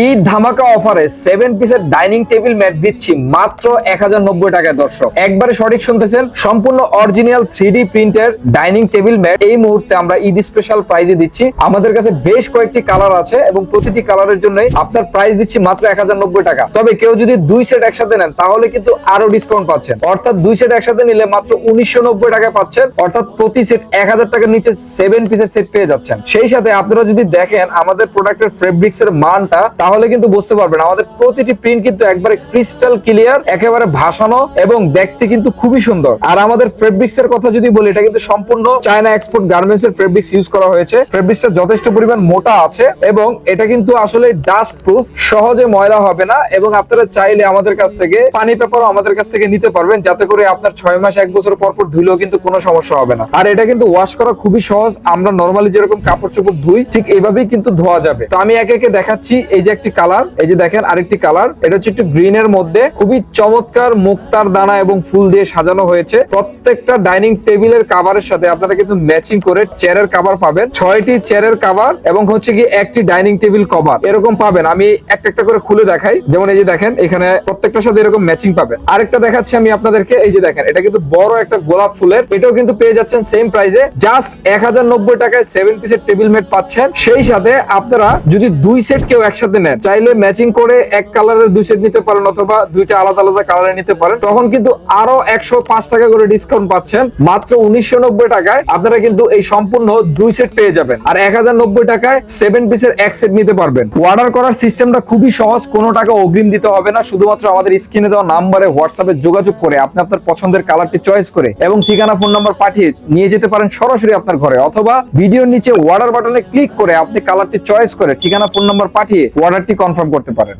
এই ধামাকা অফারে 7 পিসের ডাইনিং টেবিল ম্যাট দিচ্ছি মাত্র 1090 টাকায়। দর্শক একবারে সঠিক শুনতেছেন, সম্পূর্ণ অরিজিনাল 3D প্রিন্টের ডাইনিং টেবিল ম্যাট এই মুহূর্তে আমরা ঈদ স্পেশাল প্রাইজে দিচ্ছি। আমাদের কাছে বেশ কয়েকটি কালার আছে এবং প্রতিটি কালারের জন্য আপনার প্রাইস দিচ্ছি মাত্র 1090 টাকা। তবে কেউ যদি 2 সেট একসাথে নেন তাহলে কিন্তু আরো ডিসকাউন্ট পাচ্ছেন, অর্থাৎ 2 সেট একসাথে নিলে মাত্র 1990 টাকায় পাচ্ছেন, অর্থাৎ প্রতি সেট 1000 টাকার নিচে 7 পিসের সেট পেয়ে যাচ্ছেন। সেই সাথে আপনারা যদি দেখেন আমাদের প্রোডাক্টের ফেব্রিক্স এর মানটা, তাহলে কিন্তু বুঝতে পারবেন আমাদের প্রতিটি প্রিন্ট কিন্তু একবারে ক্রিস্টাল ক্লিয়ার, একেবারে ভাসানো এবং দেখতে কিন্তু খুবই সুন্দর। আর আমাদের ফেব্রিক্স এর কথা যদি বলি, এটা কিন্তু সম্পূর্ণ চায়না এক্সপোর্ট গার্মেন্টস এর ফেব্রিক্স ইউজ করা হয়েছে। ফেব্রিক্সটা যথেষ্ট পরিমাণ মোটা আছে এবং এটা কিন্তু আসলে ডাস্ট প্রুফ, সহজে ময়লা হবে না। এবং আপনারা চাইলে আমাদের কাছ থেকে পানি পেপারও আমাদের কাছ থেকে নিতে পারবেন, যাতে করে আপনার 6 মাস 1 বছর পর পর ধুলেও কিন্তু কোনো সমস্যা হবে না। আর এটা কিন্তু ওয়াশ করা খুবই সহজ, আমরা নরমালি যেরকম কাপড় চোপড় ধুই ঠিক এইভাবেই কিন্তু ধোয়া যাবে। তো আমি একে একে দেখাচ্ছি। এই যে একটি কালার, এই যে দেখেন আরেকটি কালার, এটা হচ্ছে একটু গ্রিন এর মধ্যে, খুবই চমৎকার মুক্তার দানা এবং ফুল দিয়ে সাজানো হয়েছে। প্রত্যেকটা ডাইনিং টেবিলের কাভারের সাথে আপনারা কিন্তু ম্যাচিং করে চেয়ারের কাভার পাবেন, 6টি চেয়ারের কাভার এবং হচ্ছে কি একটি ডাইনিং টেবিল কভার এরকম পাবেন। আমি একটা একটা করে খুলে দেখাই। যেমন এই যে দেখেন এখানে প্রত্যেকটার সাথে এরকম ম্যাচিং পাবেন। আরেকটা দেখাচ্ছি আমি আপনাদেরকে, এই যে দেখেন এটা কিন্তু বড় একটা গোলাপ ফুলের, এটাও কিন্তু পেয়ে যাচ্ছেন সেম প্রাইসে, জাস্ট 1090 টাকায় 7 পিসের টেবিল ম্যাট পাচ্ছেন। সেই সাথে আপনারা যদি 2 সেট কেউ একসাথে নেন, চাইলে ম্যাচিং করে এক কালারের 2 সেট নিতে পারেন অথবা 2টা আলাদা আলাদা কালারে নিতে পারেন, তখন কিন্তু আরো 105 টাকা করে ডিসকাউন্ট পাচ্ছেন। মাত্র 1990 টাকায় আপনারা কিন্তু এই সম্পূর্ণ 2 সেট পেয়ে যাবেন। আর 1090 টাকায় 7 পিসের এক সেট নিতে পারবেন। অর্ডার করার সিস্টেমটা খুবই সহজ, কোনো টাকা অগ্রিম দিতে হবে না। শুধুমাত্র আমাদের স্ক্রিনে দেওয়া নাম্বারে হোয়াটসঅ্যাপে যোগাযোগ করে আপনি আপনার পছন্দের কালারটি চয়েস করে এবং ঠিকানা ফোন নাম্বার পাঠিয়ে নিয়ে যেতে পারেন সরাসরি আপনার ঘরে, অথবা ভিডিওর নিচে অর্ডার বাটনে ক্লিক করে আপনি কালারটি চয়েস করে ঠিকানা ফোন নাম্বার পাঠিয়ে অর্ডারটি কনফার্ম করতে পারেন।